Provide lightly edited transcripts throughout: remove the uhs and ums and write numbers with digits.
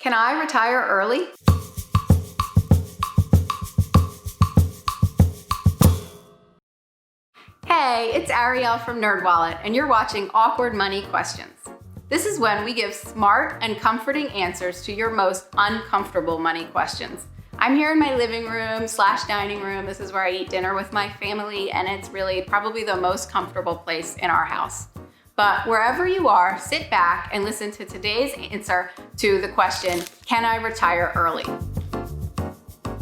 Can I retire early? Hey, it's Arielle from NerdWallet, and you're watching Awkward Money Questions. This is when we give smart and comforting answers to your most uncomfortable money questions. I'm here in my living room / dining room. This is where I eat dinner with my family, and it's really probably the most comfortable place in our house. But wherever you are, sit back and listen to today's answer to the question, can I retire early?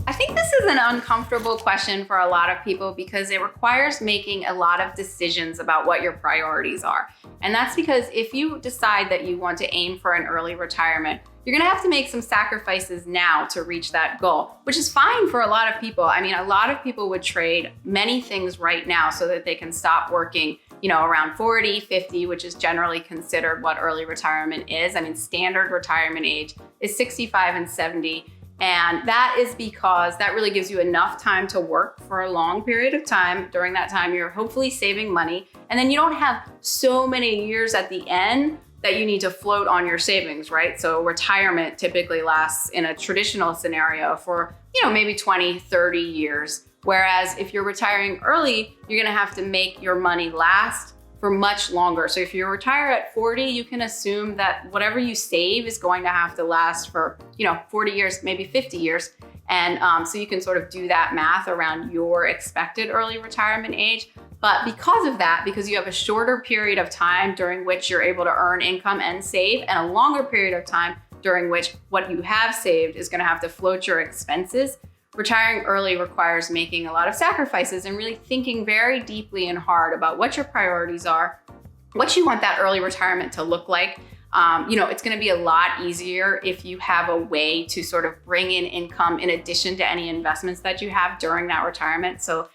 I think this is an uncomfortable question for a lot of people because it requires making a lot of decisions about what your priorities are. And that's because if you decide that you want to aim for an early retirement, you're gonna have to make some sacrifices now to reach that goal, which is fine for a lot of people. I mean, a lot of people would trade many things right now so that they can stop working, around 40, 50, which is generally considered what early retirement is. I mean, standard retirement age is 65 and 70. And that is because that really gives you enough time to work for a long period of time. During that time, you're hopefully saving money. And then you don't have so many years at the end that you need to float on your savings, right? So retirement typically lasts in a traditional scenario for, maybe 20, 30 years. Whereas if you're retiring early, you're gonna have to make your money last for much longer. So if you retire at 40, you can assume that whatever you save is going to have to last for, 40 years, maybe 50 years. And so you can sort of do that math around your expected early retirement age. But because of that, because you have a shorter period of time during which you're able to earn income and save, and a longer period of time during which what you have saved is gonna have to float your expenses, retiring early requires making a lot of sacrifices and really thinking very deeply and hard about what your priorities are, what you want that early retirement to look like. It's going to be a lot easier if you have a way to sort of bring in income in addition to any investments that you have during that retirement. So,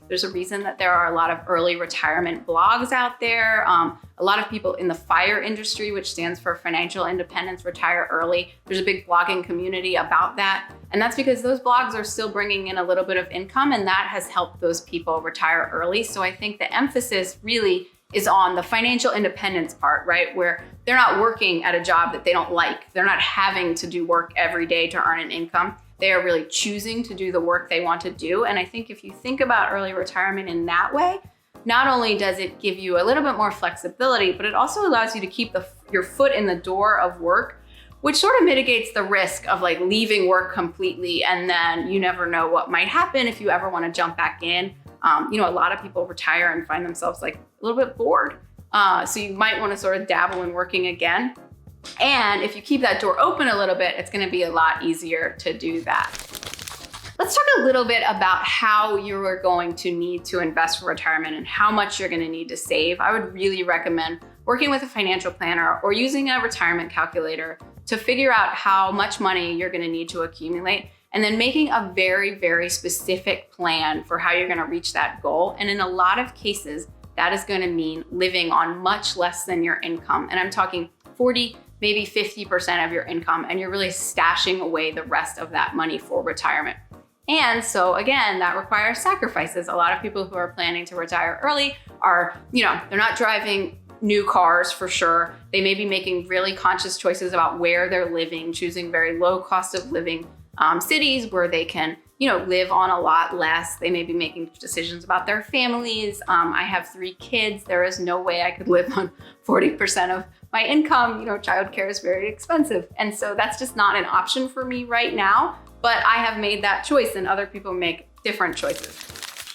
there's a reason that there are a lot of early retirement blogs out there. A lot of people in the FIRE industry, which stands for Financial Independence Retire Early. There's a big blogging community about that. And that's because those blogs are still bringing in a little bit of income, and that has helped those people retire early. So I think the emphasis really is on the financial independence part, right? Where they're not working at a job that they don't like. They're not having to do work every day to earn an income. They are really choosing to do the work they want to do. And I think if you think about early retirement in that way, not only does it give you a little bit more flexibility, but it also allows you to keep your foot in the door of work, which sort of mitigates the risk of like leaving work completely. And then you never know what might happen if you ever want to jump back in. A lot of people retire and find themselves like a little bit bored. So you might want to sort of dabble in working again. And if you keep that door open a little bit, it's going to be a lot easier to do that. Let's talk a little bit about how you're going to need to invest for retirement and how much you're going to need to save. I would really recommend working with a financial planner or using a retirement calculator to figure out how much money you're going to need to accumulate, and then making a very, very specific plan for how you're going to reach that goal. And in a lot of cases, that is going to mean living on much less than your income. And I'm talking 40, maybe 50% of your income, and you're really stashing away the rest of that money for retirement. And so again, that requires sacrifices. A lot of people who are planning to retire early are, they're not driving new cars for sure. They may be making really conscious choices about where they're living, choosing very low cost of living cities where they can, live on a lot less. They may be making decisions about their families. I have 3 kids. There is no way I could live on 40% of my income. Childcare is very expensive. And so that's just not an option for me right now, but I have made that choice, and other people make different choices.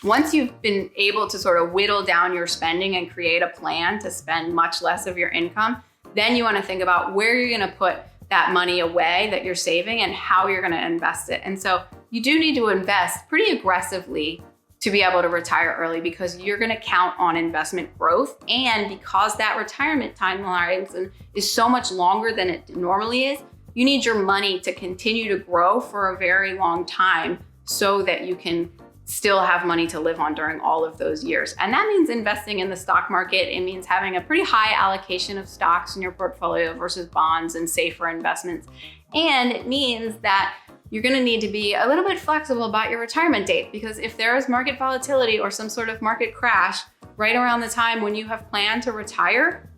Once you've been able to sort of whittle down your spending and create a plan to spend much less of your income, then you want to think about where you're going to put that money away that you're saving and how you're going to invest it. And so you do need to invest pretty aggressively to be able to retire early, because you're going to count on investment growth. And because that retirement timeline is so much longer than it normally is, you need your money to continue to grow for a very long time so that you can still have money to live on during all of those years. And that means investing in the stock market. It means having a pretty high allocation of stocks in your portfolio versus bonds and safer investments. And it means that you're going to need to be a little bit flexible about your retirement date, because if there is market volatility or some sort of market crash right around the time when you have planned to retire,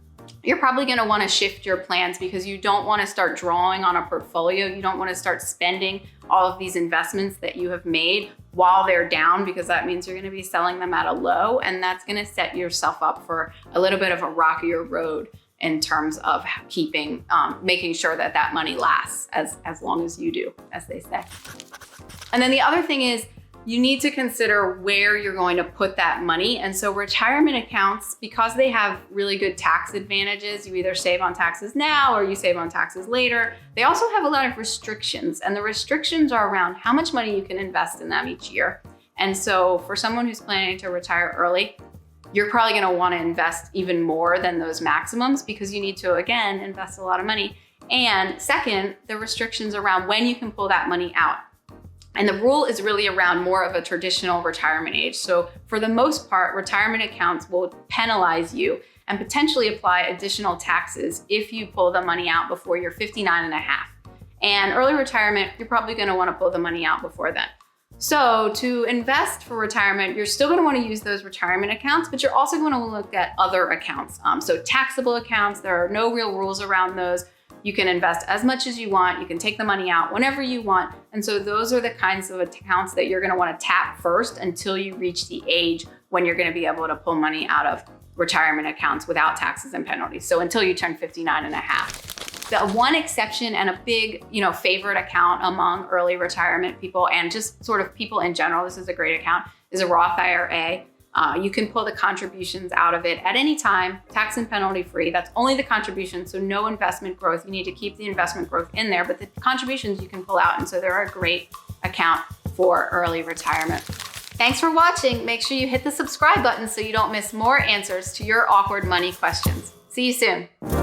you're probably gonna wanna shift your plans because you don't wanna start drawing on a portfolio. You don't wanna start spending all of these investments that you have made while they're down, because that means you're gonna be selling them at a low, and that's gonna set yourself up for a little bit of a rockier road in terms of keeping, making sure that that money lasts as long as you do, as they say. And then the other thing is, you need to consider where you're going to put that money. And so retirement accounts, because they have really good tax advantages, you either save on taxes now or you save on taxes later. They also have a lot of restrictions, and the restrictions are around how much money you can invest in them each year. And so for someone who's planning to retire early, you're probably gonna wanna invest even more than those maximums, because you need to, again, invest a lot of money. And second, the restrictions around when you can pull that money out. And the rule is really around more of a traditional retirement age. So for the most part, retirement accounts will penalize you and potentially apply additional taxes if you pull the money out before you're 59 and a half. And early retirement, you're probably gonna wanna pull the money out before then. So to invest for retirement, you're still gonna wanna use those retirement accounts, but you're also gonna look at other accounts. So taxable accounts, there are no real rules around those. You can invest as much as you want. You can take the money out whenever you want. And so those are the kinds of accounts that you're gonna wanna tap first until you reach the age when you're gonna be able to pull money out of retirement accounts without taxes and penalties. So until you turn 59 and a half. The one exception and a big, favorite account among early retirement people and just sort of people in general, this is a great account, is a Roth IRA. You can pull the contributions out of it at any time, tax and penalty free. That's only the contributions, so no investment growth. You need to keep the investment growth in there, but the contributions you can pull out. And so they're a great account for early retirement. Thanks for watching. Make sure you hit the subscribe button so you don't miss more answers to your awkward money questions. See you soon.